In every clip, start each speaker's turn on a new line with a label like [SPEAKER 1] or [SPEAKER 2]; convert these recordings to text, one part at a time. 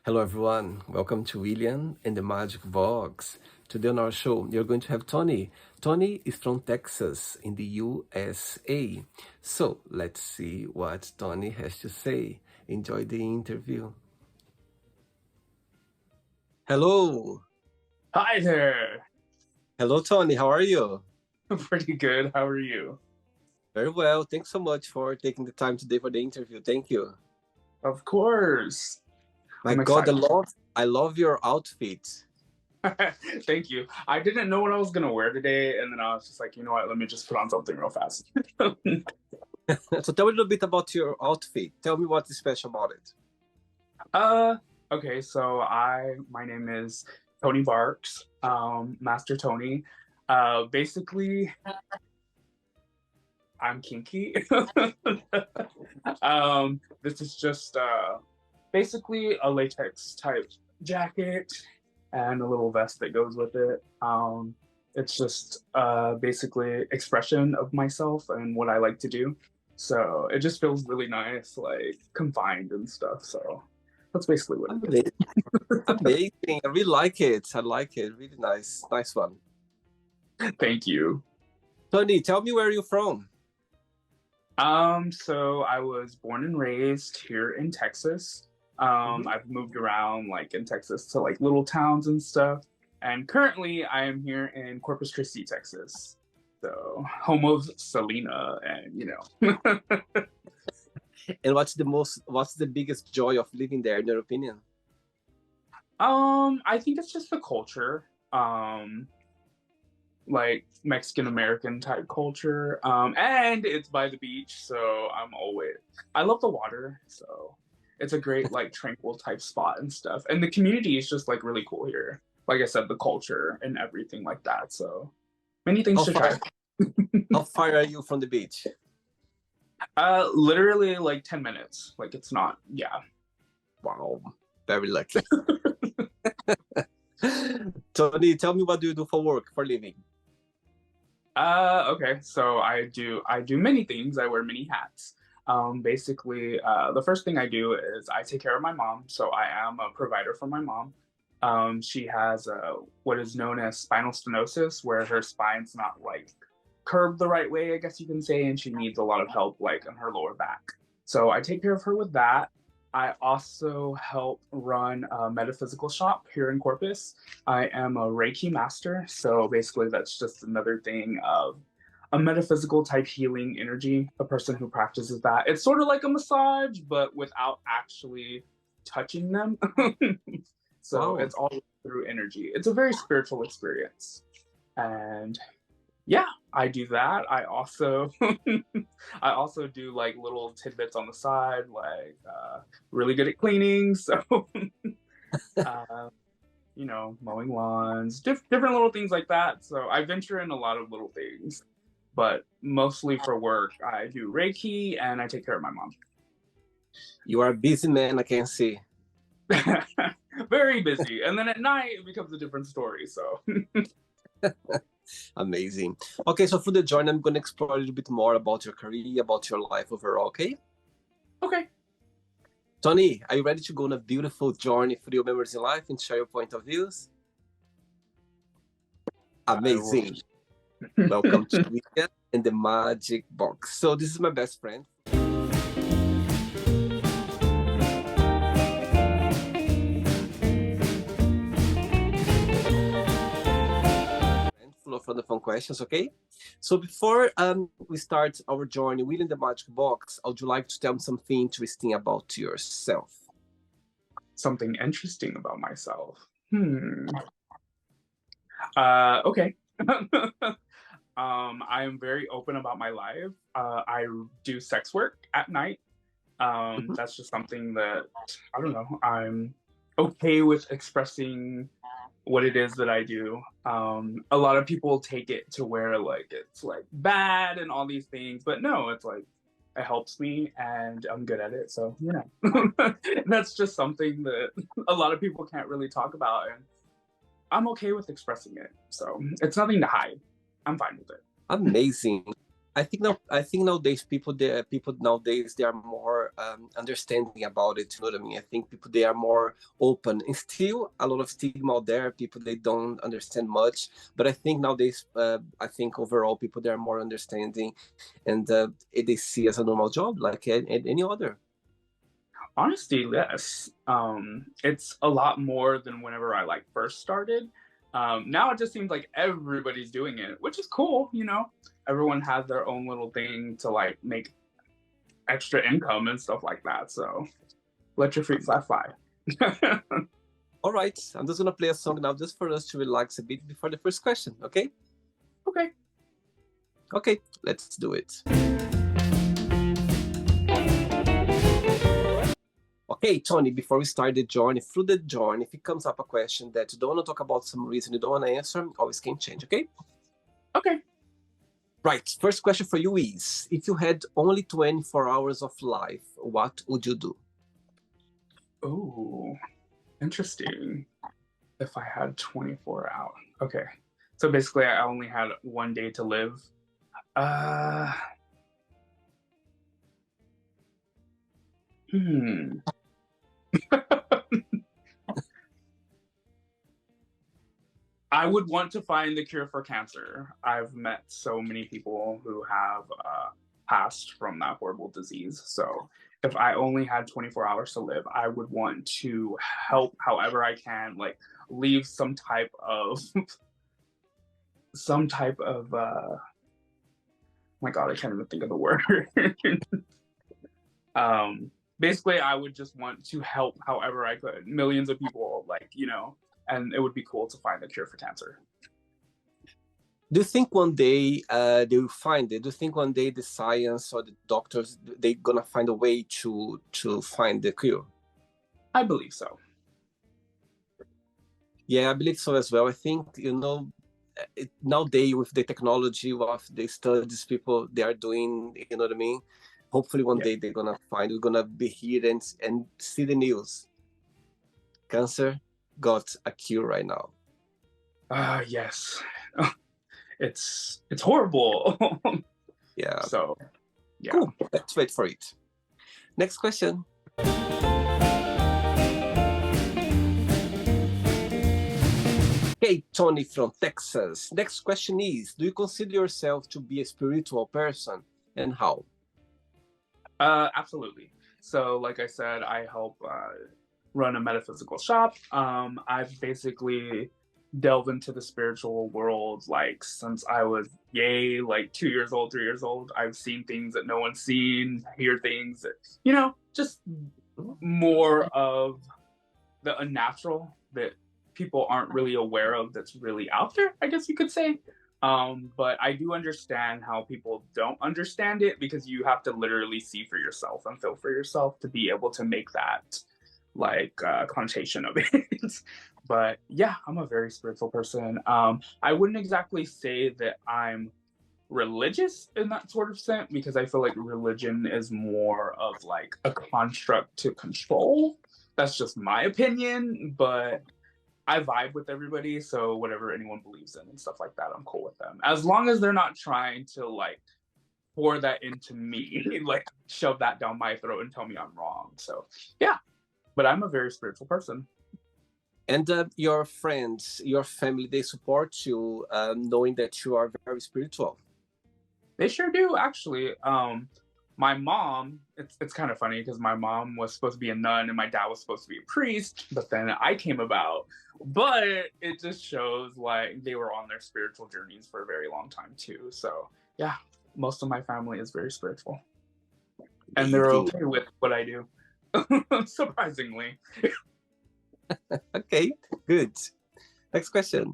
[SPEAKER 1] Hello, everyone. Welcome to William and the Magic Box. Today on our show, you're going to have Tony. Tony is from Texas in the USA. So let's see what Tony has to say. Enjoy the interview. Hello.
[SPEAKER 2] Hi there.
[SPEAKER 1] Hello, Tony. How are you?
[SPEAKER 2] Pretty good. How are you?
[SPEAKER 1] Very well. Thanks so much for taking the time today for the interview. Thank you.
[SPEAKER 2] Of course.
[SPEAKER 1] My
[SPEAKER 2] I'm
[SPEAKER 1] God,
[SPEAKER 2] excited.
[SPEAKER 1] I love your outfit.
[SPEAKER 2] Thank you. I didn't know what I was gonna wear today, and then I was just like, you know what? Let me just put on something real fast.
[SPEAKER 1] So tell me a little bit about your outfit. Tell me what is special about it.
[SPEAKER 2] uh, okay. So my name is Tony Barx, Master Tony. Basically, I'm kinky. This is just basically a latex type jacket and a little vest that goes with it. It's just basically expression of myself and what I like to do. So it just feels really nice, like confined and stuff. So that's basically what it
[SPEAKER 1] Amazing. Amazing. I really like it. I like it. Really nice. Nice one.
[SPEAKER 2] is. Thank you.
[SPEAKER 1] Tony, tell me where you're from.
[SPEAKER 2] So I was born and raised here in Texas.
[SPEAKER 1] Mhm.
[SPEAKER 2] I've moved around like in Texas to like little towns and stuff. And currently I am here in Corpus Christi, Texas. So home of Selena and
[SPEAKER 1] And what's the biggest joy of living there, in your opinion?
[SPEAKER 2] I think it's just the culture. Like Mexican American type culture. And it's by the beach, so I love the water, so it's a great like tranquil type spot and stuff. And the community is just like really cool here. Like I said, the culture and everything like that. So many things
[SPEAKER 1] How
[SPEAKER 2] to try.
[SPEAKER 1] far how far are you from the beach?
[SPEAKER 2] Literally like 10 minutes. Like it's not, yeah.
[SPEAKER 1] Wow. Very lucky. Tony, tell me what do you do for work, for living?
[SPEAKER 2] Okay. So I do many things. I wear many hats. Basically, the first thing I do is I take care of my mom. So I am a provider for my mom. She has what is known as spinal stenosis, where her spine's not like curved the right way, I guess you can say, and she needs a lot of help like on her lower back. So I take care of her with that. I also help run a metaphysical shop here in Corpus. I am a Reiki master, so basically that's just another thing of a metaphysical type healing energy, a person who practices that. It's sort of like a massage, but without actually touching them. So
[SPEAKER 1] Wow.
[SPEAKER 2] it's all through energy. It's a very spiritual experience. And yeah, I do that. I also I also do like little tidbits on the side, like really good at cleaning. So uh, mowing lawns, different little things like that. So I venture in a lot of little things, but mostly for work, I do Reiki and I take care of my mom.
[SPEAKER 1] You are a busy man, I can see.
[SPEAKER 2] Very busy. And then at night, it becomes a different story. So,
[SPEAKER 1] Amazing. Okay, so for the journey, I'm going to explore a little bit more about your career, about your life overall, okay?
[SPEAKER 2] okay.
[SPEAKER 1] Tony, are you ready to go on a beautiful journey through your memories in life and share your point of views?
[SPEAKER 2] I will.
[SPEAKER 1] Amazing. Welcome to Weekend and the Magic Box. So this is my best friend. Full of fun fun questions, okay? So before we start our journey within the Magic Box, would you like to tell me something interesting about yourself?
[SPEAKER 2] Something interesting about myself. Okay. I am very open about my life. I do sex work at night.
[SPEAKER 1] Mhm.
[SPEAKER 2] That's just something that I don't know. I'm okay with expressing what it is that I do. A lot of people take it to where like it's like bad and all these things, but no, it's like it helps me and I'm good at it. So that's just something that a lot of people can't really talk about, and I'm okay with expressing it. So it's nothing to hide. I'm fine with it.
[SPEAKER 1] Amazing. I think nowadays people nowadays they are more understanding about it. You know what I mean? I think people they are more open. And still a lot of stigma out there. People they don't understand much, but I think nowadays I think overall people they are more understanding, and they see as a normal job like any other.
[SPEAKER 2] Honestly, yes. It's a lot more than whenever I like first started. Now it just seems like everybody's doing it, which is cool, you know. Everyone has their own little thing to like make extra income and stuff like that. So let your feet fly.
[SPEAKER 1] All right, I'm just gonna play a song now just for us to relax a bit before the first question. Okay?
[SPEAKER 2] Okay.
[SPEAKER 1] Okay, let's do it. Okay, Tony, before we start the journey, through the journey, if it comes up a question that you don't want to talk about some reason you don't want to answer, always can change, okay?
[SPEAKER 2] Okay.
[SPEAKER 1] Right, first question for you is, if you had only 24 hours of life, what would you do?
[SPEAKER 2] Oh, interesting. If I had 24 hours. Okay. So basically I only had one day to live. Uh hmm. I would want to find the cure for cancer. I've met so many people who have passed from that horrible disease. So if I only had 24 hours to live, I would want to help however I can, like leave some type of some type of my god, I can't even think of the word. Basically I would just want to help however I could. Millions of people, like, you know, and it would be cool to find the cure for cancer.
[SPEAKER 1] Do you think one day they will find it? Do you think one day the science or the doctors, they're gonna find a way to find the cure?
[SPEAKER 2] I believe so.
[SPEAKER 1] Yeah, I believe so as well. I think, you know, nowadays with the technology, with the studies people they are doing, you know what I mean? Hopefully one
[SPEAKER 2] Yeah.
[SPEAKER 1] day they're gonna find, we're gonna be here and see the news. Cancer got a cure right now.
[SPEAKER 2] Yes. It's horrible.
[SPEAKER 1] Yeah,
[SPEAKER 2] So yeah.
[SPEAKER 1] cool. Let's wait for it. Next question. Hey, Tony from Texas. Next question is, do you consider yourself to be a spiritual person and how?
[SPEAKER 2] Absolutely. So like I said, I help run a metaphysical shop. I've basically delved into the spiritual world like since I was like 2 years old, 3 years old. I've seen things that no one's seen, hear things that, you know, just more of the unnatural that people aren't really aware of that's really out there, I guess you could say. But I do understand how people don't understand it because you have to literally see for yourself and feel for yourself to be able to make that like connotation of it. But yeah, I'm a very spiritual person. I wouldn't exactly say that I'm religious in that sort of sense because I feel like religion is more of like a construct to control. That's just my opinion, but I vibe with everybody, so whatever anyone believes in and stuff like that, I'm cool with them. As long as they're not trying to like pour that into me, like shove that down my throat and tell me I'm wrong. So yeah, but I'm a very spiritual person.
[SPEAKER 1] And your friends, your family, they support you, knowing that you are very spiritual.
[SPEAKER 2] They sure do, actually. My mom, it's kind of funny because my mom was supposed to be a nun and my dad was supposed to be a priest, but then I came about. But it just shows like they were on their spiritual journeys for a very long time too. So yeah, most of my family is very spiritual, and they're
[SPEAKER 1] Amazing.
[SPEAKER 2] okay with what I do. Surprisingly.
[SPEAKER 1] Okay, good. Next question.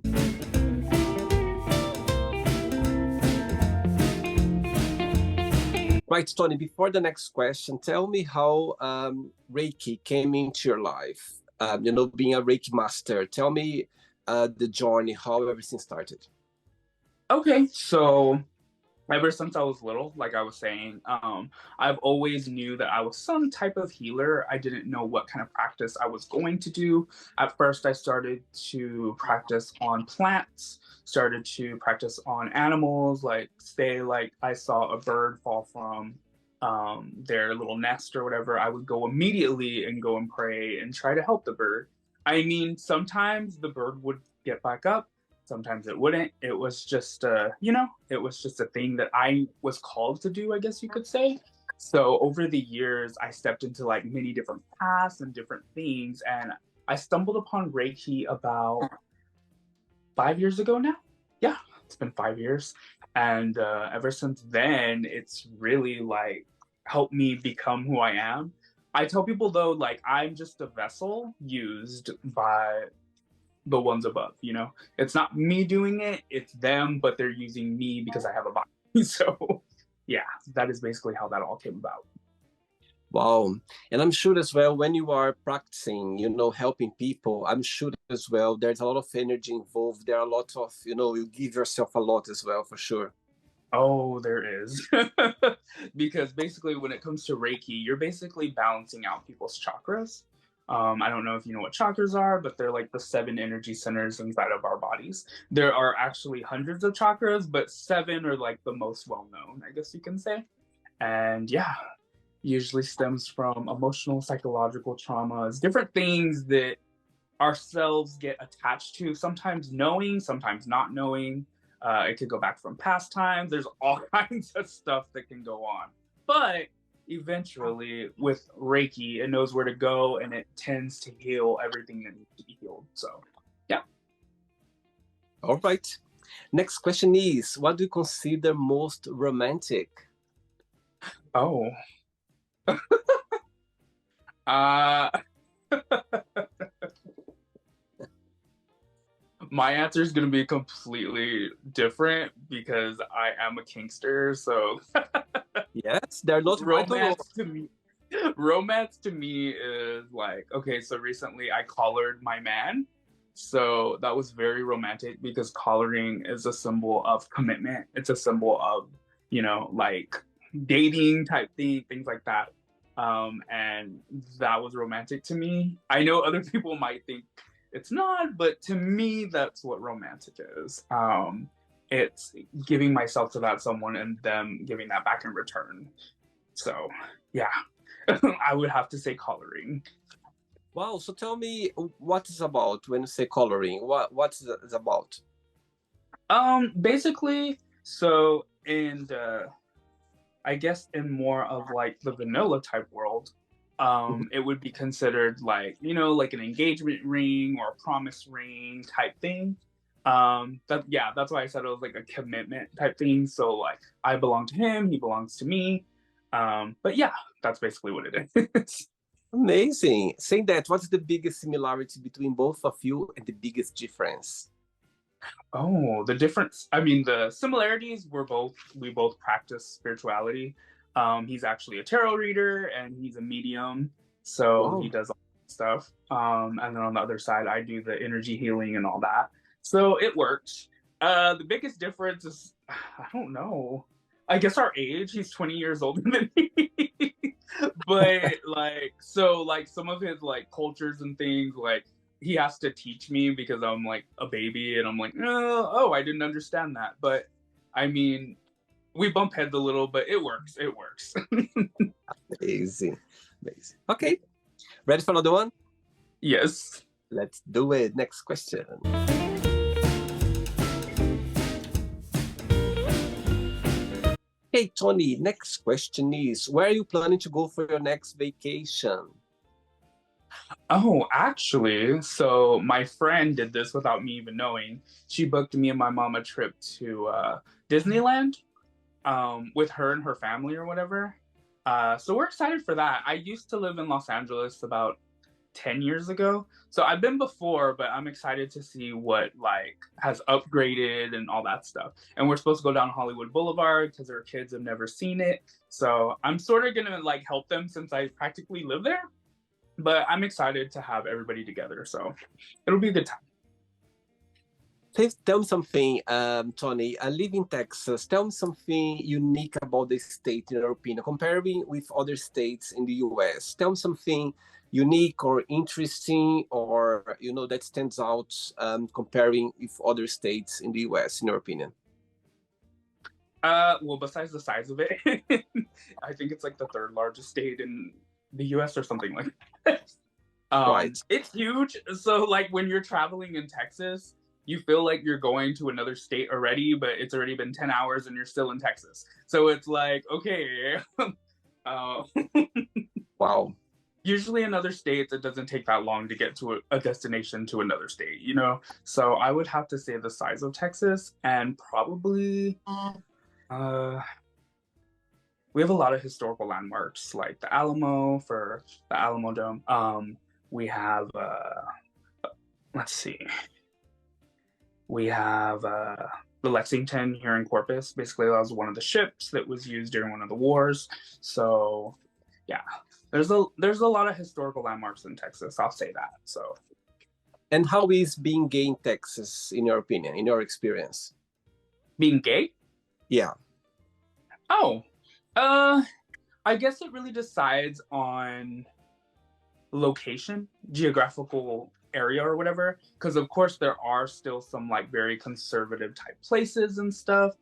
[SPEAKER 1] Right, Tony, before the next question, tell me how Reiki came into your life. You know, being a Reiki master. Tell me the journey, how everything started.
[SPEAKER 2] Okay, so ever since I was little, like I was saying, I've always knew that I was some type of healer. I didn't know what kind of practice I was going to do. At first, I started to practice on plants, started to practice on animals, like say, like I saw a bird fall from their little nest or whatever, I would go immediately and go and pray and try to help the bird. I mean, sometimes the bird would get back up, sometimes it wouldn't. It was just it was just a thing that I was called to do, I guess you could say. So over the years I stepped into like many different paths and different things, and I stumbled upon Reiki about 5 years ago now. Yeah, it's been 5 years. And ever since then, it's really like helped me become who I am. I tell people though, like I'm just a vessel used by the ones above, you know? It's not me doing it, it's them, but they're using me because I have a body. So yeah, that is basically how that all came about.
[SPEAKER 1] Wow. And I'm sure as well, when you are practicing, helping people, I'm sure as well, there's a lot of energy involved. There are a lot of, you give yourself a lot as well, for sure.
[SPEAKER 2] Oh, there is. Because basically, when it comes to Reiki, you're basically balancing out people's chakras. I don't know if you know what chakras are, but they're like the seven energy centers inside of our bodies. There are actually hundreds of chakras, but seven are like the most well known, I guess you can say. And yeah, usually stems from emotional, psychological traumas, different things that ourselves get attached to, sometimes knowing, sometimes not knowing. It could go back from past times. There's all kinds of stuff that can go on. But eventually, with Reiki, it knows where to go and it tends to heal everything that needs to be healed. So, yeah.
[SPEAKER 1] All right. Next question is, what do you consider most romantic?
[SPEAKER 2] Oh. uh, my answer is going to be completely different because I am a kinkster. So,
[SPEAKER 1] Yes, they're not right or wrong.
[SPEAKER 2] romance to me romance to me is like, okay, so recently I collared my man, so that was very romantic because collaring is a symbol of commitment. It's a symbol of, like dating type things like that. And that was romantic to me. I know other people might think it's not, but to me that's what romantic is. It's giving myself to that someone and them giving that back in return. So yeah, I would have to say coloring.
[SPEAKER 1] Wow, so tell me what is about when you say coloring. What's it about?
[SPEAKER 2] Basically, so in the, I guess in more of like the vanilla type world,
[SPEAKER 1] Mhm.
[SPEAKER 2] it would be considered like, like an engagement ring or a promise ring type thing. That yeah, that's why I said it was like a commitment type thing. So like I belong to him, he belongs to me. But yeah, that's basically what it is.
[SPEAKER 1] Amazing. Saying that, what's the biggest similarity between both of you and the biggest difference?
[SPEAKER 2] Oh, the difference. I mean, the similarities we both practice spirituality. He's actually a tarot reader and he's a medium, so he
[SPEAKER 1] Wow.
[SPEAKER 2] does all that stuff. And then on the other side, I do the energy healing and all that. So it works. The biggest difference is I don't know. I guess our age. He's 20 years older than me. But like some of his like cultures and things like he has to teach me because I'm like a baby and I'm like, oh, I didn't understand that. But I mean, we bump heads a little, but it works. It works.
[SPEAKER 1] Amazing. Amazing. Okay. Ready for another one?
[SPEAKER 2] Yes.
[SPEAKER 1] Let's do it. Next question. Hey, Tony, next question is, where are you planning to go for your next vacation?
[SPEAKER 2] Oh, actually, so my friend did this without me even knowing. She booked me and my mom a trip to Disneyland with her and her family or whatever. So we're excited for that. I used to live in Los Angeles about 10 years ago. So I've been before, but I'm excited to see what like has upgraded and all that stuff. And we're supposed to go down Hollywood Boulevard because our kids have never seen it. So I'm sort of gonna like help them since I practically live there. But I'm excited to have everybody together. So it'll be a good time.
[SPEAKER 1] Tell me something, Tony. I live in Texas. Tell me something unique about the state, in your opinion, comparing with other states in the U.S. Tell me something unique or interesting, or that stands out comparing with other states in the U.S. in your opinion.
[SPEAKER 2] Well, besides the size of it, I think it's like the third largest state in the US or something like that.
[SPEAKER 1] Right.
[SPEAKER 2] It's huge. So like when you're traveling in Texas, you feel like you're going to another state already, but it's already been 10 hours and you're still in Texas. So it's like, okay. uh,
[SPEAKER 1] Wow.
[SPEAKER 2] Usually in other states, it doesn't take that long to get to a destination to another state, you know? So I would have to say the size of Texas and probably we have a lot of historical landmarks like the Alamo for the Alamo Dome. We have let's see, we have the Lexington here in Corpus. Basically, that was one of the ships that was used during one of the wars. So, yeah, there's a lot of historical landmarks in Texas. I'll say that. So,
[SPEAKER 1] and how is being gay in Texas, in your opinion, in your experience?
[SPEAKER 2] Being gay?
[SPEAKER 1] Yeah.
[SPEAKER 2] Oh, I guess it really decides on location, geographical area or whatever, because of course there are still some like very conservative type places and stuff,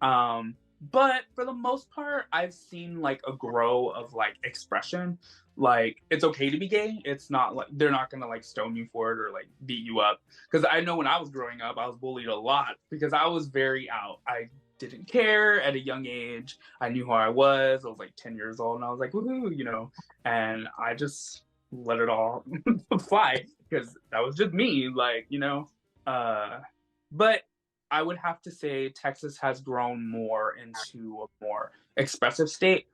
[SPEAKER 2] but for the most part I've seen like a grow of like expression. Like it's okay to be gay. It's not like they're not gonna like stone you for it or like beat you up, because I know when I was growing up I was bullied a lot because I was very out. I didn't care at a young age. I knew who I was. I was like 10 years old and I was like woohoo, and I just let it all fly because that was just me, but I would have to say Texas has grown more into a more expressive state,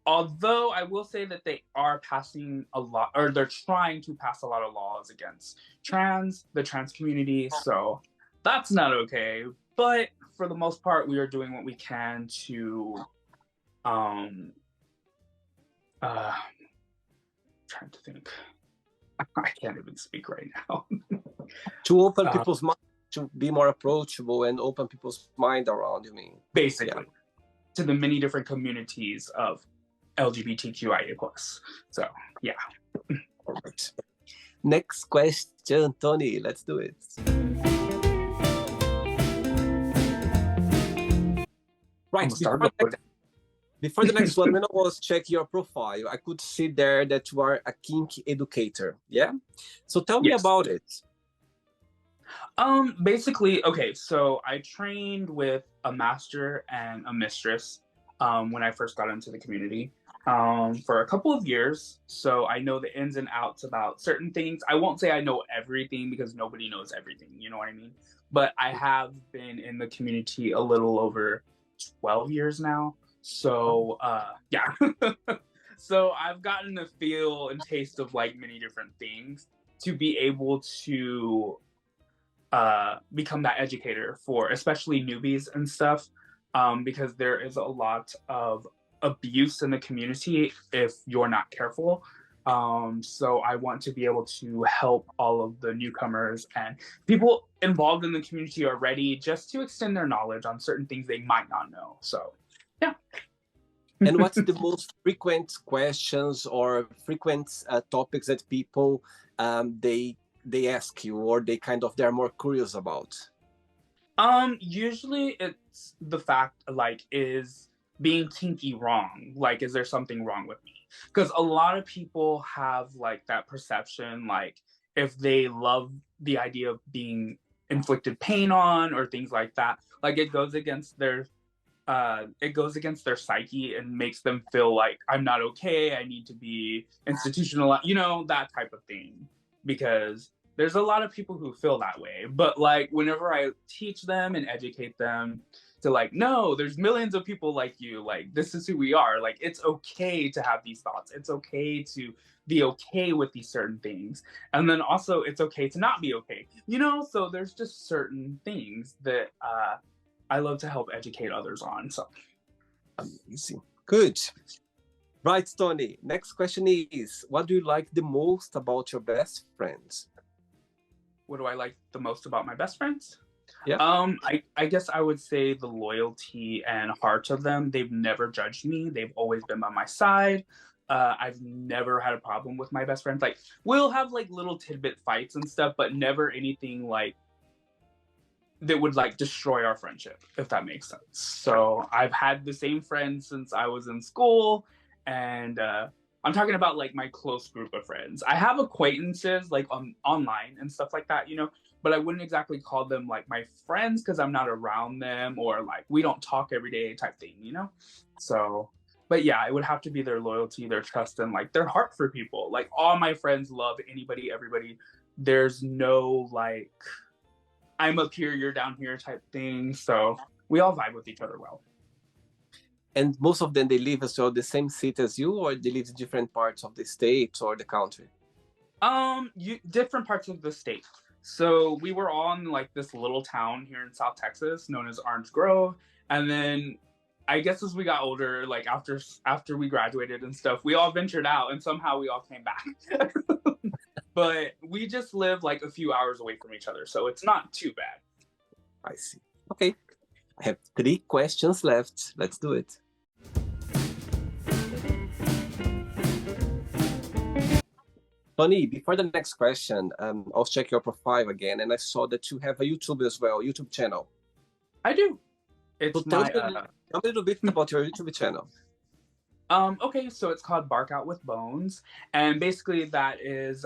[SPEAKER 2] although I will say that they are passing a lot, or they're trying to pass a lot of laws against the trans community, so that's not okay. But for the most part we are doing what we can to trying to think. I can't even speak right now.
[SPEAKER 1] To open people's mind, to be more approachable and open people's mind around, you mean?
[SPEAKER 2] Basically, to the many different communities of LGBTQIA+. So, yeah.
[SPEAKER 1] All right. Next question, Tony. Let's do it. Right. Before the next one, when I was checking your profile, I could see there that you are a Kinky educator. Yeah. So tell me about it.
[SPEAKER 2] Basically, okay, so I trained with a master and a mistress when I first got into the community for a couple of years. So I know the ins and outs about certain things. I won't say I know everything because nobody knows everything, you know what I mean? But I have been in the community a little over 12 years now. So yeah. So I've gotten a feel and taste of like many different things to be able to become that educator for especially newbies and stuff, because there is a lot of abuse in the community if you're not careful. So I want to be able to help all of the newcomers and people involved in the community already, just to extend their knowledge on certain things they might not know. So, yeah.
[SPEAKER 1] And what's the most frequent questions or frequent topics that people they ask you, or they're more curious about?
[SPEAKER 2] Usually it's the fact like, is being kinky wrong? Like, is there something wrong with me? Because a lot of people have like that perception, like if they love the idea of being inflicted pain on or things like that, like it goes against their psyche and makes them feel like I'm not okay, I need to be institutionalized, that type of thing. Because there's a lot of people who feel that way, but like whenever I teach them and educate them to like, no, there's millions of people like you, like this is who we are, like it's okay to have these thoughts, it's okay to be okay with these certain things, and then also it's okay to not be okay, so there's just certain things that I love to help educate others on. So
[SPEAKER 1] amazing. Good. Right, Tony. Next question is, what do you like the most about your best friends?
[SPEAKER 2] What do I like the most about my best friends?
[SPEAKER 1] Yeah.
[SPEAKER 2] I guess I would say the loyalty and heart of them. They've never judged me. They've always been by my side. I've never had a problem with my best friends. Like we'll have like little tidbit fights and stuff, but never anything like that would like destroy our friendship, if that makes sense. So I've had the same friends since I was in school, and I'm talking about like my close group of friends. I have acquaintances like on online and stuff like that, you know, but I wouldn't exactly call them like my friends because I'm not around them or like we don't talk every day type thing, you know. So, but yeah, it would have to be their loyalty, their trust, and like their heart for people. Like all my friends love anybody, everybody. There's no like I'm up here, you're down here type thing. So we all vibe with each other well.
[SPEAKER 1] And most of them, they live as well the same city as you, or they live in different parts of the state or the country?
[SPEAKER 2] Different parts of the state. So we were all in like this little town here in South Texas known as Orange Grove, and then I guess as we got older, like after we graduated and stuff, we all ventured out, and somehow we all came back. But we just live like a few hours away from each other, so it's not too bad.
[SPEAKER 1] I see. Okay. I have 3 questions left. Let's do it. Tony, before the next question, I'll check your profile again, and I saw that you have a YouTube as well, YouTube channel.
[SPEAKER 2] I do.
[SPEAKER 1] So
[SPEAKER 2] It's
[SPEAKER 1] tell
[SPEAKER 2] my
[SPEAKER 1] me a little bit about your YouTube channel.
[SPEAKER 2] okay, so it's called Bark Out with Bones, and basically that is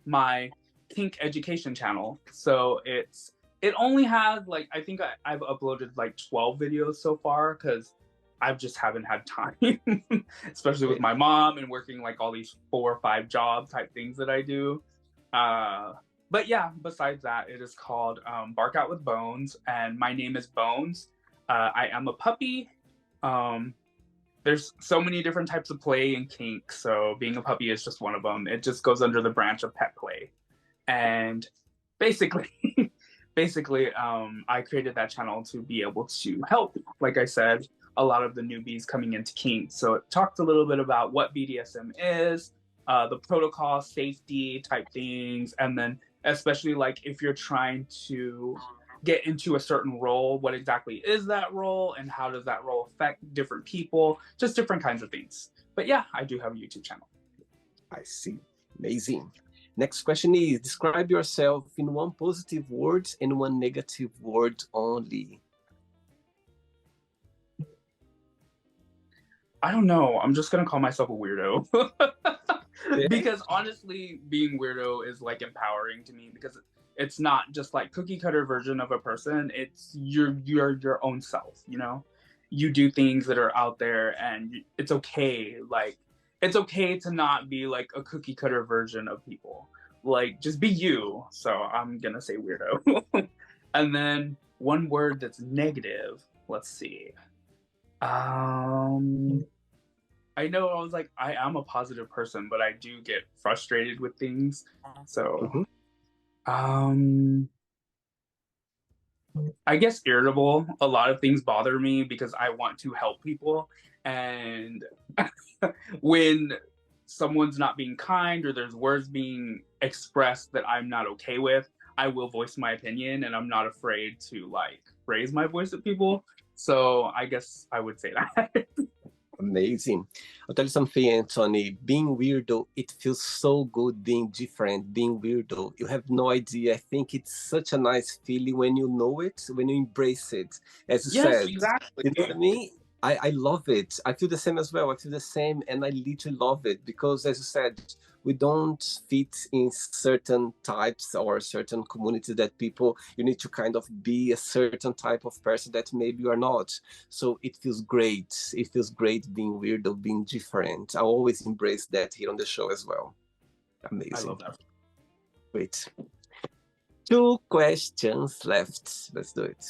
[SPEAKER 2] my kink education channel. So it only has like I think I've uploaded like 12 videos so far because I just haven't had time, especially with my mom and working like all these 4 or 5 job type things that I do. But yeah, besides that, it is called Bark Out with Bones, and my name is Bones. I am a puppy. There's so many different types of play and kink, so being a puppy is just one of them. It just goes under the branch of pet play, and basically, I created that channel to be able to help, like I said, a lot of the newbies coming into kink. So it talked a little bit about what BDSM is, the protocol, safety type things, and then especially like if you're trying to get into a certain role, what exactly is that role and how does that role affect different people, just different kinds of things. But yeah, I do have a YouTube channel.
[SPEAKER 1] I see. Amazing. Next question is, describe yourself in 1 positive word and 1 negative word only.
[SPEAKER 2] I don't know. I'm just going to call myself a weirdo. Because honestly, being weirdo is like empowering to me because it's not just like cookie cutter version of a person. It's you're your own self, you know? You do things that are out there and it's okay. Like it's okay to not be like a cookie cutter version of people. Like just be you. So I'm going to say weirdo. And then 1 word that's negative. Let's see. I know I was like, I am a positive person, but I do get frustrated with things. So, I guess irritable. A lot of things bother me because I want to help people. And when someone's not being kind or there's words being expressed that I'm not okay with, I will voice my opinion and I'm not afraid to like raise my voice at people. So I guess I would say that.
[SPEAKER 1] Amazing. I'll tell you something, Anthony. Being weirdo, it feels so good being different, being weirdo. You have no idea. I think it's such a nice feeling when you know it, when you embrace it. As you
[SPEAKER 2] Yes,
[SPEAKER 1] said,
[SPEAKER 2] exactly.
[SPEAKER 1] you know what I mean? I love it. I feel the same as well. I feel the same, and I literally love it because, as you said, we don't fit in certain types or certain communities that people, you need to kind of be a certain type of person that maybe you are not. So it feels great. It feels great being weird or being different. I always embrace that here on the show as well. Amazing.
[SPEAKER 2] I love that.
[SPEAKER 1] Great. 2 questions left. Let's do it.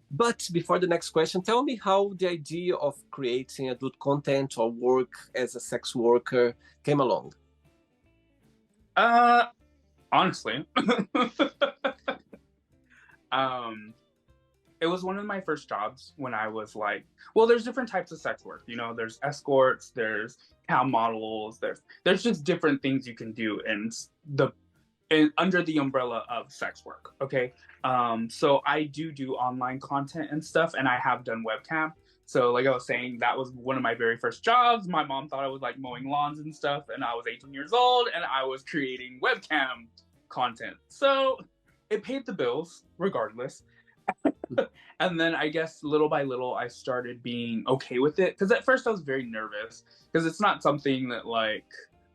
[SPEAKER 1] But before the next question, tell me how the idea of creating adult content or work as a sex worker came along.
[SPEAKER 2] Honestly, it was one of my first jobs when I was like, well, there's different types of sex work. You know, there's escorts, there's cam models, there's just different things you can do. And under the umbrella of sex work. Okay. So I do online content and stuff, and I have done webcam. So like I was saying, that was one of my very first jobs. My mom thought I was like mowing lawns and stuff, and I was 18 years old and I was creating webcam content. So it paid the bills regardless. And then I guess little by little I started being okay with it, because at first I was very nervous, because it's not something that like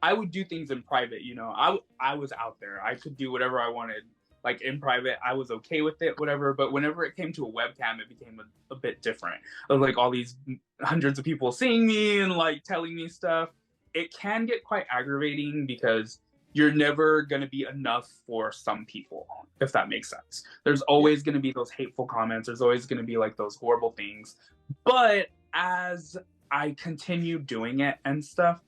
[SPEAKER 2] I would do things in private, you know. I was out there. I could do whatever I wanted like in private. I was okay with it, whatever. But whenever it came to a webcam, it became a bit different. Of like all these hundreds of people seeing me and like telling me stuff. It can get quite aggravating because you're never going to be enough for some people, if that makes sense. There's always going to be those hateful comments. There's always going to be like those horrible things. But as I continued doing it and stuff,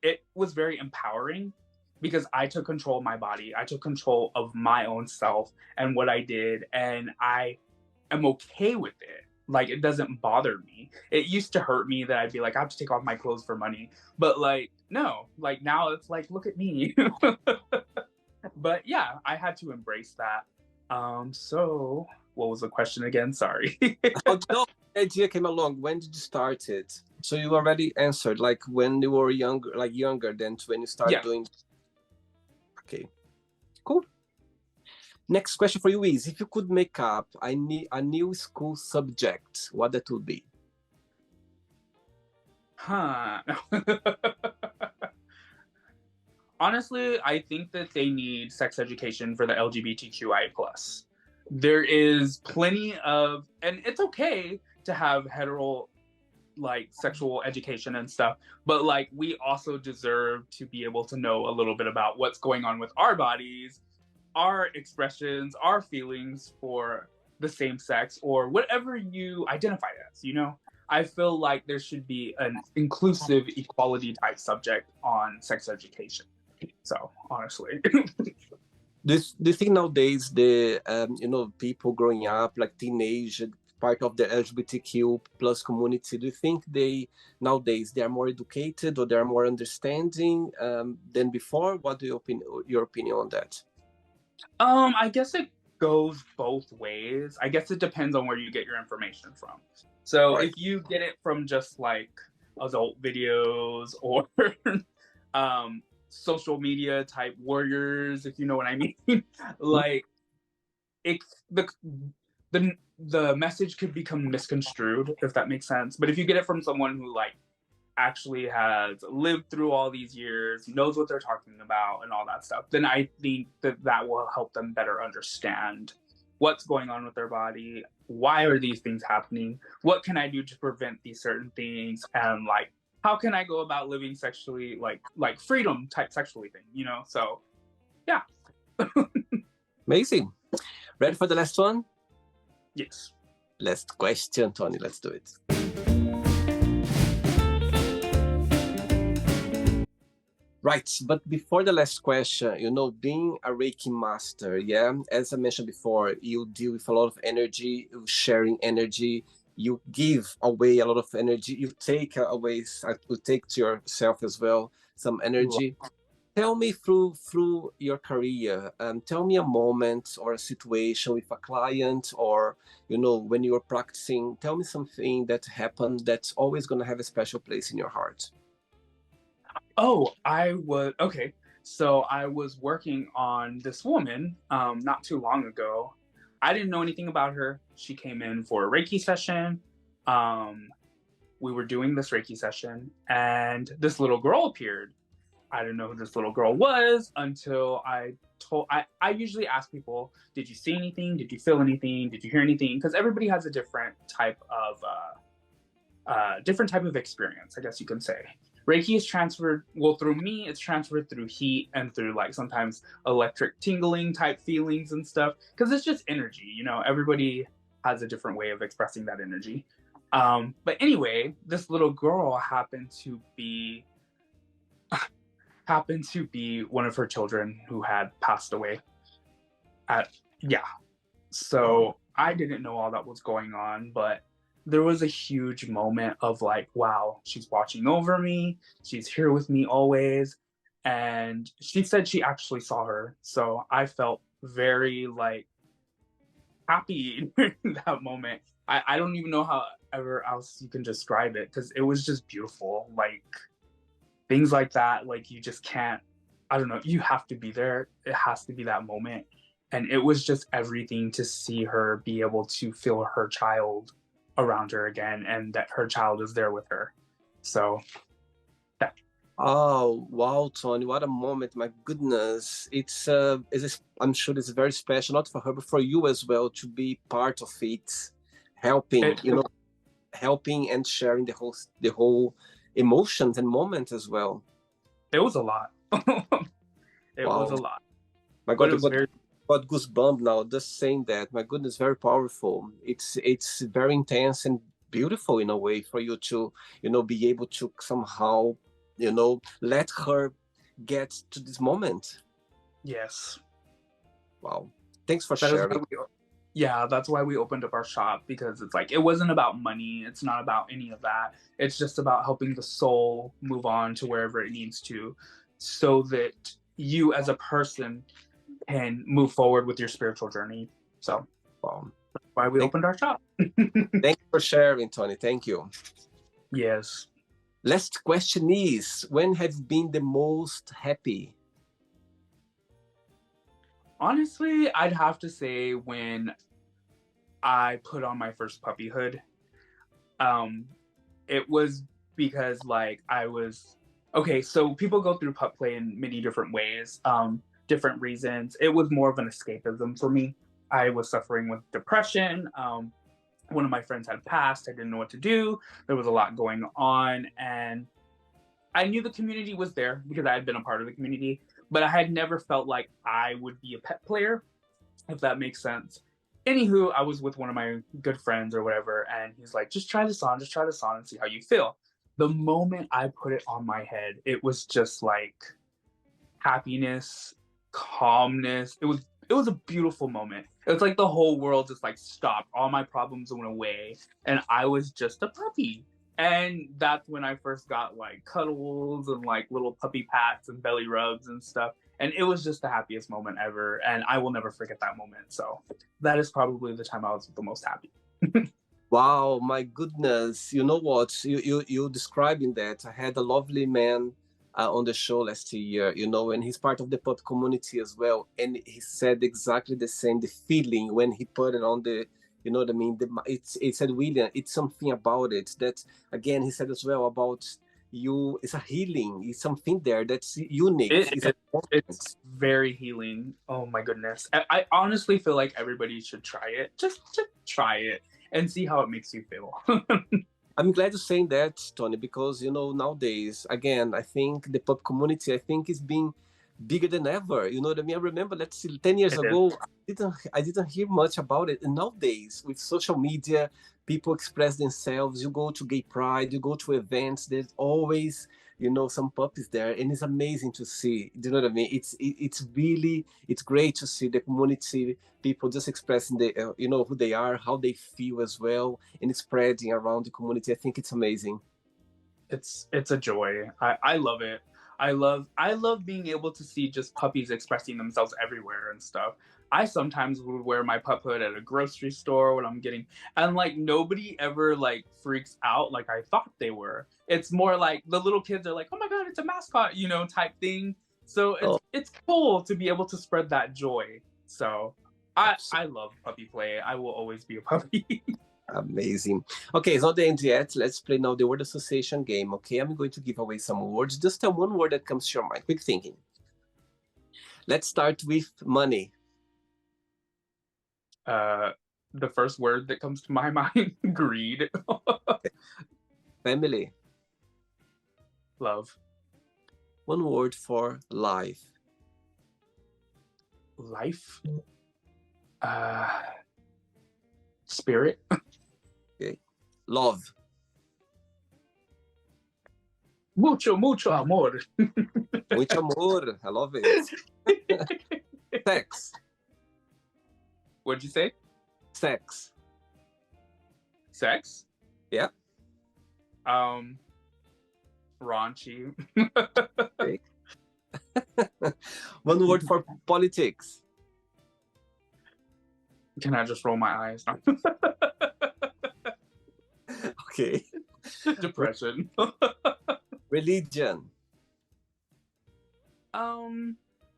[SPEAKER 2] it was very empowering, because I took control of my body. I took control of my own self and what I did, and I am okay with it. Like, it doesn't bother me. It used to hurt me that I'd be like, I have to take off my clothes for money. But like, no, like now it's like, look at me. But yeah, I had to embrace that. So what was the question again? Sorry.
[SPEAKER 1] How the idea came along? When did you start it? So you already answered, like when you were younger, like younger than when you started doing. Okay, cool. Next question for you is, if you could make up a new school subject, what that would be?
[SPEAKER 2] Honestly, I think that they need sex education for the LGBTQI+. There is plenty of, and it's okay to have hetero like sexual education and stuff, but like we also deserve to be able to know a little bit about what's going on with our bodies, our expressions, our feelings for the same sex or whatever you identify as, you know. I feel like there should be an inclusive equality type subject on sex education. So honestly.
[SPEAKER 1] Do you think nowadays the people growing up, like teenage, part of the LGBTQ plus community, do you think nowadays they are more educated or they are more understanding than before? What do your opinion on that?
[SPEAKER 2] I guess it goes both ways. I guess it depends on where you get your information from. So if you get it from just like adult videos or social media type warriors, if you know what I mean, like the message could become misconstrued, if that makes sense. But if you get it from someone who like actually has lived through all these years, knows what they're talking about and all that stuff, then I think that will help them better understand what's going on with their body, why are these things happening, what can I do to prevent these certain things, and like how can I go about living sexually, like freedom type sexually thing, you know? So yeah.
[SPEAKER 1] Amazing. Ready for the last one?
[SPEAKER 2] Yes.
[SPEAKER 1] Last question, Tony. Let's do it. Right, but before the last question, being a Reiki master, as I mentioned before, you deal with a lot of energy, sharing energy, you give away a lot of energy, you take away, you take to yourself as well some energy. Tell me through your career, tell me a moment or a situation with a client, or when you're practicing, tell me something that happened that's always going to have a special place in your heart.
[SPEAKER 2] Oh, okay. So I was working on this woman not too long ago. I didn't know anything about her. She came in for a Reiki session. We were doing this Reiki session and this little girl appeared. I didn't know who this little girl was until I usually ask people, did you see anything? Did you feel anything? Did you hear anything? Because everybody has a different type of experience, I guess you can say. Reiki is transferred, well, through me, it's transferred through heat and through like sometimes electric tingling type feelings and stuff, because it's just energy, everybody has a different way of expressing that energy. But anyway, this little girl happened to be one of her children who had passed away. So I didn't know all that was going on, but there was a huge moment of like, wow, she's watching over me. She's here with me always. and she said she actually saw her. So I felt very like happy in that moment. I don't even know how ever else you can describe it because it was just beautiful. Like things like that, like you just can't, I don't know, you have to be there. It has to be that moment. And it was just everything to see her be able to feel her child around her again and that her child is there with her. So that,
[SPEAKER 1] Oh, wow, Tony, what a moment. My goodness. I'm sure it's very special, not for her, but for you as well, to be part of it, helping,
[SPEAKER 2] it,
[SPEAKER 1] helping and sharing the whole emotions and moments as well.
[SPEAKER 2] it was a lot. It was
[SPEAKER 1] Wow.
[SPEAKER 2] a lot,
[SPEAKER 1] My
[SPEAKER 2] but
[SPEAKER 1] God,
[SPEAKER 2] it
[SPEAKER 1] I
[SPEAKER 2] was very,
[SPEAKER 1] got goosebumps now just saying that. My goodness, very powerful. It's very intense and beautiful in a way for you to, be able to somehow, let her get to this moment.
[SPEAKER 2] yes.
[SPEAKER 1] Wow. Thanks for
[SPEAKER 2] That is
[SPEAKER 1] sharing.
[SPEAKER 2] why we, yeah, that's why we opened up our shop because it's like, it wasn't about money. It's not about any of that. It's just about helping the soul move on to wherever it needs to so that you as a person can move forward with your spiritual journey. So
[SPEAKER 1] Wow.
[SPEAKER 2] why we
[SPEAKER 1] Thank,
[SPEAKER 2] opened our shop.
[SPEAKER 1] thank you for sharing, Tony. Thank you.
[SPEAKER 2] Yes.
[SPEAKER 1] Last question is, when have you been the most happy?
[SPEAKER 2] Honestly, I'd have to say when I put on my first puppyhood. Um, it was because like I was okay. So people go through pup play in many different ways, different reasons. It was more of an escapism for me. I was suffering with depression. One of my friends had passed. I didn't know what to do. There was a lot going on, and I knew the community was there because I had been a part of the community, but I had never felt like I would be a pet player, if that makes sense. Anywho, I was with one of my good friends or whatever, and he's like, just try this on and see how you feel. The moment I put it on my head, it was just like happiness, calmness. It was a beautiful moment. It was like the whole world just like stopped. All my problems went away, and I was just a puppy. And that's when I first got like cuddles and like little puppy pats and belly rubs and stuff. And it was just the happiest moment ever. And I will never forget that moment. So that is probably the time I was the most happy.
[SPEAKER 1] Wow, my goodness. You know what? You describing that. I had a lovely man on the show last year, and he's part of the pop community as well. And he said exactly the same, the feeling when he put it on the, you know what I mean? It said, William, it's something about it that, again, he said as well about you, it's a healing, it's something there that's unique.
[SPEAKER 2] It
[SPEAKER 1] It's a
[SPEAKER 2] is.
[SPEAKER 1] moment.
[SPEAKER 2] It's very healing. Oh my goodness. I honestly feel like everybody should try it. Just try it and see how it makes you feel.
[SPEAKER 1] I'm glad you're saying that, Tony, because nowadays, again, I think the pop community, I think, is being bigger than ever. You know what I mean? I remember, let's see, 10 years
[SPEAKER 2] It is.
[SPEAKER 1] ago, I didn't hear much about it. And nowadays, with social media, people express themselves. You go to gay pride, you go to events. There's always, some puppies there, and it's amazing to see. Do you know what I mean? It's really it's great to see the community people just expressing who they are, how they feel as well, and spreading around the community. I think it's amazing.
[SPEAKER 2] It's a joy. I love it. I love being able to see just puppies expressing themselves everywhere and stuff. I sometimes would wear my pup hood at a grocery store when I'm getting, and like nobody ever like freaks out like I thought they were. It's more like the little kids are like, "Oh my god, it's a mascot," type thing. So
[SPEAKER 1] Oh,
[SPEAKER 2] it's cool to be able to spread that joy. So I
[SPEAKER 1] absolutely
[SPEAKER 2] love puppy play. I will always be a puppy.
[SPEAKER 1] amazing. Okay, it's not the end yet. Let's play now the word association game. Okay, I'm going to give away some words. Just tell one word that comes to your mind. Quick thinking. Let's start with money.
[SPEAKER 2] uh the first word that comes to my mind, greed.
[SPEAKER 1] Family.
[SPEAKER 2] Love.
[SPEAKER 1] One word for life.
[SPEAKER 2] Life. uh Spirit.
[SPEAKER 1] Okay. Love.
[SPEAKER 2] Mucho mucho amor.
[SPEAKER 1] Muito amor. I love it. Sex.
[SPEAKER 2] What'd you say?
[SPEAKER 1] Sex.
[SPEAKER 2] Sex.
[SPEAKER 1] Yeah.
[SPEAKER 2] um Raunchy.
[SPEAKER 1] Okay. One word for politics.
[SPEAKER 2] Can I just roll my eyes?
[SPEAKER 1] Okay.
[SPEAKER 2] Depression.
[SPEAKER 1] Religion.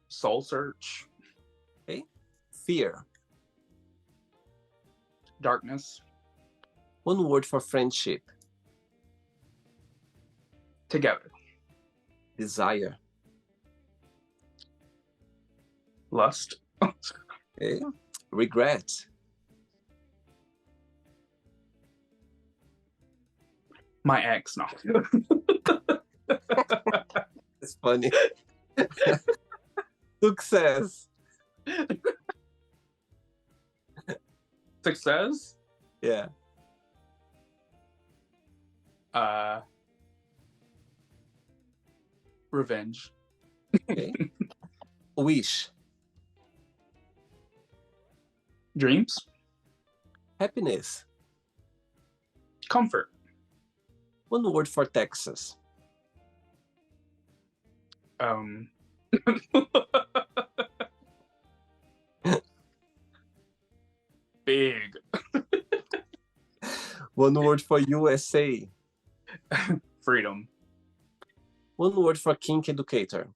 [SPEAKER 2] Soul search.
[SPEAKER 1] Okay. Fear.
[SPEAKER 2] Darkness.
[SPEAKER 1] One word for friendship.
[SPEAKER 2] Together.
[SPEAKER 1] Desire.
[SPEAKER 2] Lust.
[SPEAKER 1] Okay. Regret.
[SPEAKER 2] My ex. No.
[SPEAKER 1] It's funny. Success.
[SPEAKER 2] Success.
[SPEAKER 1] Yeah.
[SPEAKER 2] Revenge.
[SPEAKER 1] Okay. Wish.
[SPEAKER 2] Dreams.
[SPEAKER 1] Happiness.
[SPEAKER 2] Comfort.
[SPEAKER 1] One word for Texas.
[SPEAKER 2] Big.
[SPEAKER 1] One word for USA.
[SPEAKER 2] Freedom.
[SPEAKER 1] One word for Kinky educator.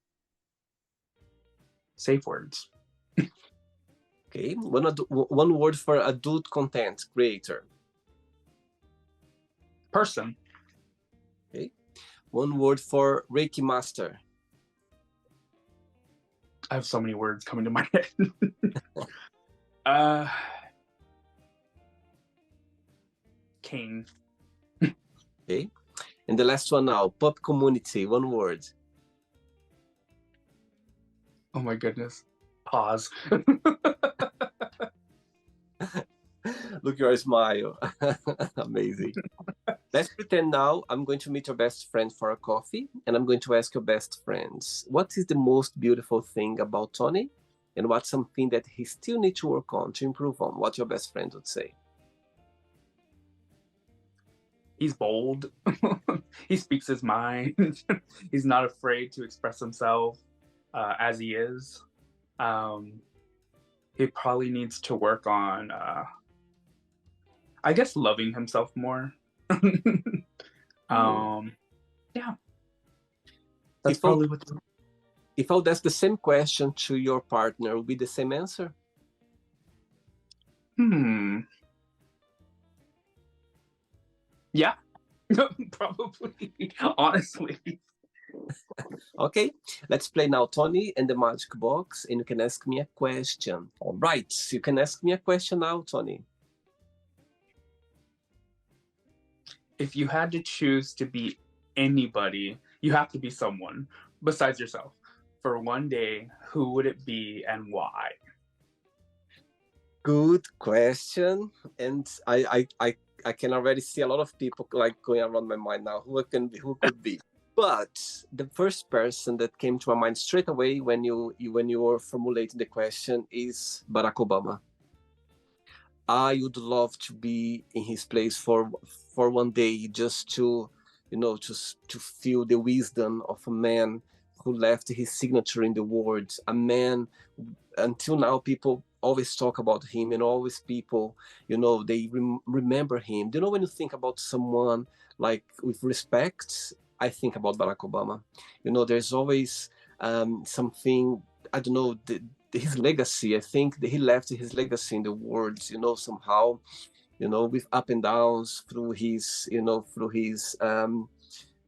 [SPEAKER 2] Safe words.
[SPEAKER 1] Okay. One word for adult content creator.
[SPEAKER 2] Person.
[SPEAKER 1] Okay. One word for Reiki master.
[SPEAKER 2] I have so many words coming to my head. King.
[SPEAKER 1] Okay. And the last one now, pop community. One word.
[SPEAKER 2] Oh my goodness. Pause.
[SPEAKER 1] Look, your smile. Amazing. Let's pretend now I'm going to meet your best friend for a coffee, and I'm going to ask your best friends, what is the most beautiful thing about Tony? And what's something that he still needs to work on, to improve on? What your best friend would say?
[SPEAKER 2] He's bold. He speaks his mind. He's not afraid to express himself as he is. He probably needs to work on, I guess, loving himself more. Yeah. That's probably what.
[SPEAKER 1] If I would ask the same question to your partner, would be the same answer?
[SPEAKER 2] Yeah. Probably. Honestly.
[SPEAKER 1] Okay, let's play now Tony and the Magic Box, and you can ask me a question. All right, you can ask me a question now, Tony.
[SPEAKER 2] If you had to choose to be anybody, you have to be someone besides yourself. For one day, who would it be and why?
[SPEAKER 1] Good question. And I can already see a lot of people like going around my mind now. Who could be? But the first person that came to my mind straight away when you were formulating the question is Barack Obama. I would love to be in his place for one day, just to, to feel the wisdom of a man who left his signature in the world. A man, until now, people always talk about him, and always people, they remember him. When you think about someone like with respect, I think about Barack Obama. There's always something, I don't know, his legacy. I think that he left his legacy in the world, somehow, with up and downs through his,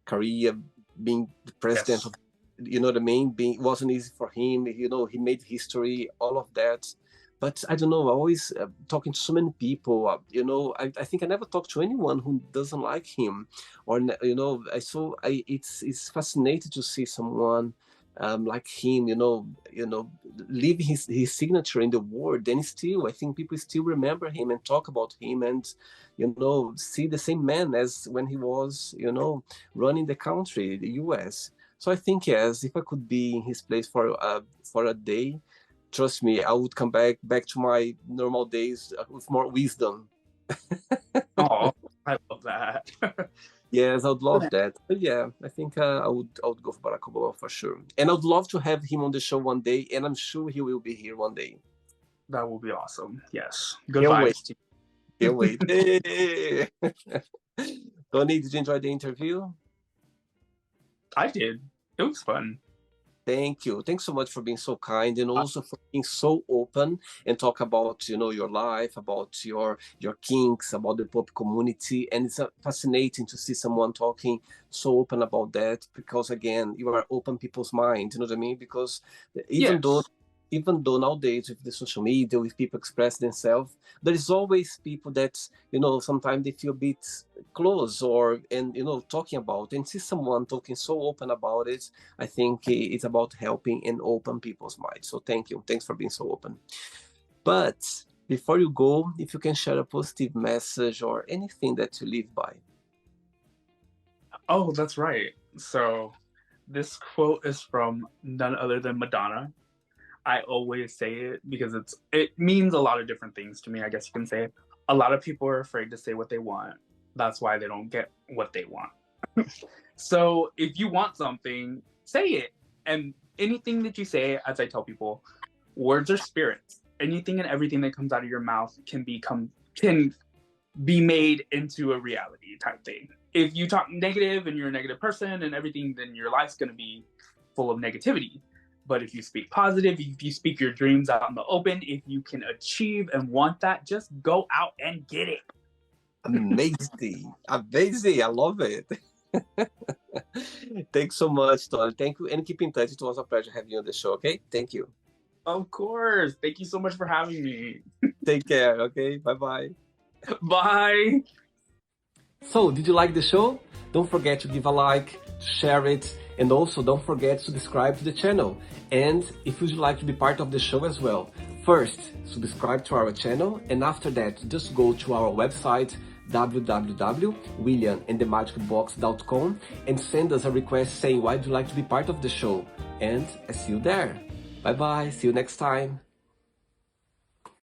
[SPEAKER 1] career, being the president. Yes. Of, what I mean? It wasn't easy for him. He made history, all of that. But I don't know, I always talking to so many people, I think I never talked to anyone who doesn't like him, or, it's fascinating to see someone like him, leave his signature in the world, and still, I think people still remember him and talk about him, and, see the same man as when he was, running the country, the US. So I think, yes, if I could be in his place for a day, trust me, I would come back to my normal days with more wisdom.
[SPEAKER 2] Oh, I love that.
[SPEAKER 1] Yes, I would love that. But yeah, I think I would go for Barack Obama for sure. And I would love to have him on the show one day, and I'm sure he will be here one day.
[SPEAKER 2] That will be awesome. Yes. Good
[SPEAKER 1] Can't wait.
[SPEAKER 2] vibes to
[SPEAKER 1] Can't
[SPEAKER 2] you.
[SPEAKER 1] wait. Hey! Tony, did you enjoy the interview?
[SPEAKER 2] I did. It was fun.
[SPEAKER 1] Thank you. Thanks so much for being so kind and also for being so open and talk about, your life, about your kinks, about the pop community. And it's fascinating to see someone talking so open about that because again, you are open people's mind, you know what I mean? Because even though
[SPEAKER 2] Yes.
[SPEAKER 1] even though nowadays with the social media, with people express themselves, there is always people that, sometimes they feel a bit close or, and, talking about and see someone talking so open about it. I think it's about helping and open people's minds. So thank you. Thanks for being so open. But before you go, if you can share a positive message or anything that you live by.
[SPEAKER 2] Oh, that's right. So this quote is from none other than Madonna. I always say it because it means a lot of different things to me, I guess you can say. A lot of people are afraid to say what they want. That's why they don't get what they want. So if you want something, say it. And anything that you say, as I tell people, words are spirits. Anything and everything that comes out of your mouth can be made into a reality type thing. If you talk negative and you're a negative person and everything, then your life's going to be full of negativity. But if you speak positive, if you speak your dreams out in the open, if you can achieve and want that, just go out and get it.
[SPEAKER 1] Amazing. Amazing. I love it. Thanks so much, Tony. Thank you. And keep in touch. It was a pleasure having you on the show. Okay. Thank you.
[SPEAKER 2] Of course. Thank you so much for having me.
[SPEAKER 1] Take care. Okay. Bye bye.
[SPEAKER 2] Bye.
[SPEAKER 1] So, did you like the show? Don't forget to give a like, share it, and also don't forget to subscribe to the channel. And if you'd like to be part of the show as well, first, subscribe to our channel, and after that, just go to our website, www.williamandthemagicbox.com, and send us a request saying why you'd like to be part of the show. And I see you there. Bye bye. See you next time.